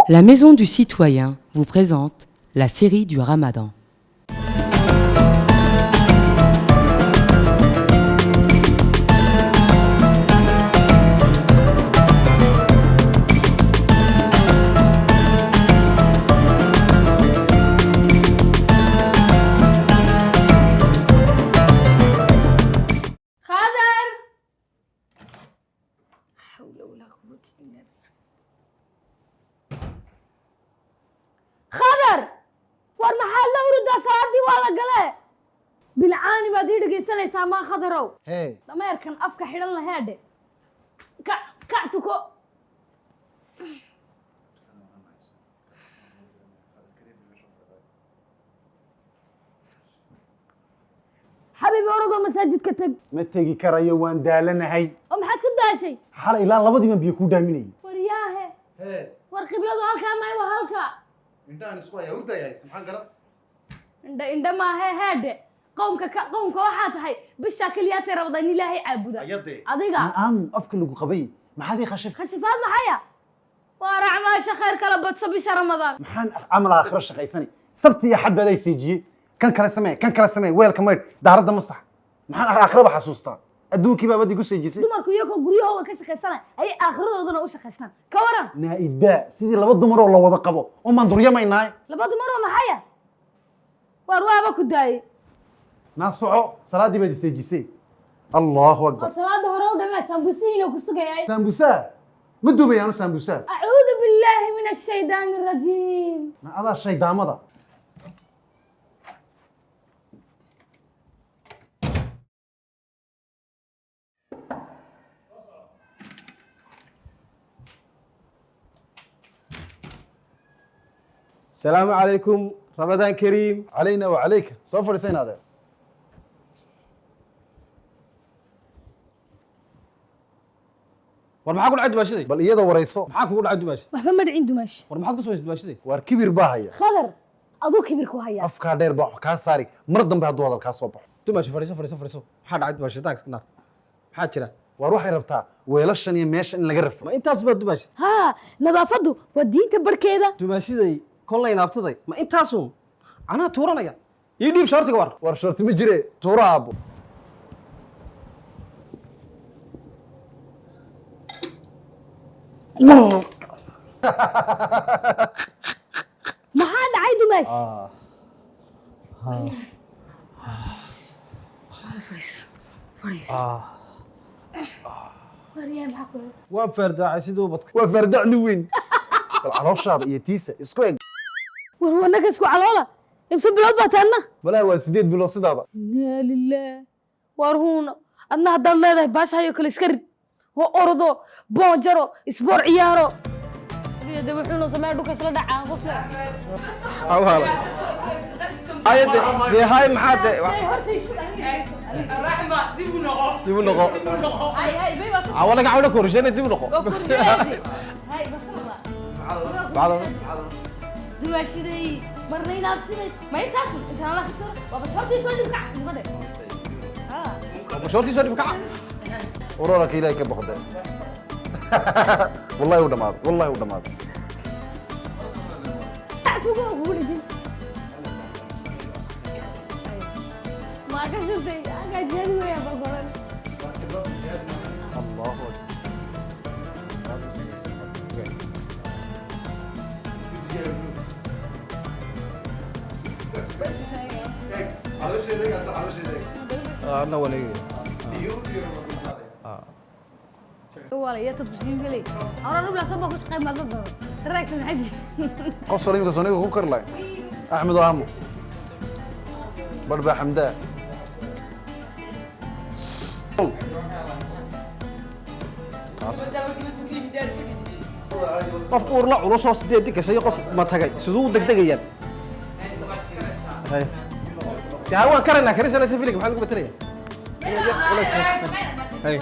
La Maison du Citoyen vous présente la série du Ramadan. خضر والمحل لو رد صلاتي ولا قله بالعاني بدي دغيسنيسا ما خضروw dameerkan afka xidhan la heedhe kactuko حبيبي orado masaajidka tag ma tegi karayo waan daalanahay oo maxaad ku daashay xal ilaa labadiiba biyo ku dhaaminay wariyaahe war qibladu halka ma waa halka intaan isku ayaa urdayahay maxaan garab indha ma heedhe qowmka waxaa tahay bisha kaliya tirabada in ilaahay caabuda adiga afka lagu qabay maxaad ii khashifaad maxaya waa racmaasha khayr kala badso bisha ramadaan maxaan amal aakhiro shaqaysanay sabti iyo xad baad ay siijiyay kan kala samee weelka mayd daarada masax maxaan aakhiraba xasuustaa adduunkii baa wadi ku siijisay dumarku iyagoo guryahooda ka shaqaysanay ay aakhiradooda u shaqaystaan ka waran naa'ida sidii laba dumar oo la wada qabo oo maan duryamaynaay laba dumar oo maxaya war waaba ku daayay naasoco salaadii baad siijisay allahu akbar salaada hore u dhamaa sambusiina ku sugayay sambusa ma dubayaan sambusa a'uudu billahi minash shaytaanir rajiim ma ada shaydaamada السلام عليكم رمضان كريم علينا وعليك سوف فرسين هذا war maxaa ku dhacay dumaashadii bal iyada warayso maxaa kugu dhacay dumaashadii waxba ma dhicin dumaash war maxaad ku samaysay dumaashadii war kibir baa haya khadar aduu kibir ku haya afka dheer baa wax ka saari mar dambe hadduu hadal ka soo baxo dumaashi fariiso maxaa dhacay dumaashadii taagis kana maxaa jira war waxay rabtaa weelashan iyo meesha in laga rafo ma intaas baa dumaashi ha nadaafadu waa diinta barkeeda dumaashaday kollay naabtaday ma intaasun anaa tuuranaya ii dhiib shortiga war shorti ma jire tuura aabo maxaa dhacay dumaash waa fardaacay sidoo badka waa fardacni weyn bal calooshaada iyo tiisa isku eg war wanaga isku caloola imse bilood baa taanna walaa waa 8 bilood sidaada inaa lillaah war huuna adna haddaad leedahay baashahayo kale iska rid oo ordo boonjaro isboor ciyaaro de wuxuuna samee dhulka isla dhacaa qosle awhala ayade de hay maxaa de الرحمة دي noqo هاي بيبا awala gacawda korshana dib noqo هاي بس bacda دواشيدي مرينا بسيدي ما يتاسو انت لا خسر بابا صوتي سو دبكع مده shortii soo dhib kaca uroraka ilaahay ka boqde wallahi u dhamaad ما كسبتي انا جاني ويا بابا الله ana waleey ولا يا تبجين قلي انا ربلا سبق وش قيمه ضد رايك الحجي قصر يمكن صونيك ku karlay axmed aamo barba xamda qof uurna culus oo sideed gashay qof ma tagay sidoo degdegayaan hay yaa waan karana karisana filimka maxaa lagu batalaya hay